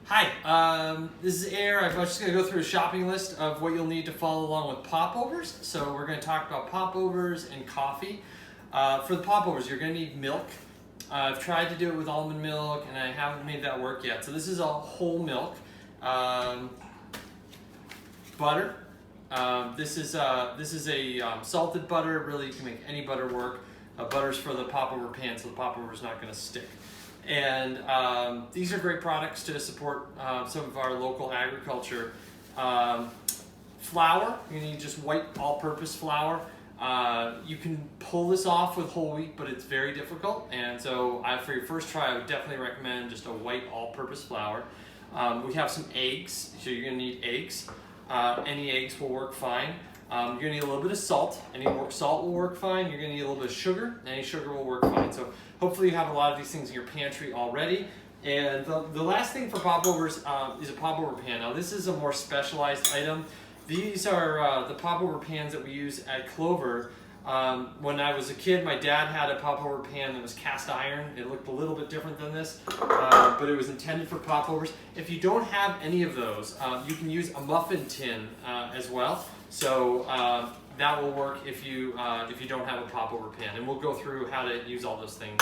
Hi, this is Air. I'm just going to go through a shopping list of what you'll need to follow along with popovers. So we're going to talk about popovers and coffee. For the popovers, you're going to need milk. I've tried to do it with almond milk and I haven't made that work yet. So this is a whole milk. Butter. This is a salted butter. Really, you can make any butter work. Butter's for the Popover Pan, so the popover's not going to stick. And these are great products to support some of our local agriculture. Flour, you need just white all-purpose flour. You can pull this off with whole wheat, but it's very difficult. And so for your first try, I would definitely recommend just a white all-purpose flour. We have some eggs, so you're gonna need eggs. Any eggs will work fine. You're gonna need a little bit of salt. Any salt will work fine. You're gonna need a little bit of sugar. Any sugar will work fine. So hopefully you have a lot of these things in your pantry already. And the last thing for popovers is a popover pan. Now this is a more specialized item. These are the popover pans that we use at Clover. When I was a kid, my dad had a popover pan that was cast iron. It looked a little bit different than this, but it was intended for popovers. If you don't have any of those, you can use a muffin tin as well. So that will work if you don't have a popover pan. And we'll go through how to use all those things.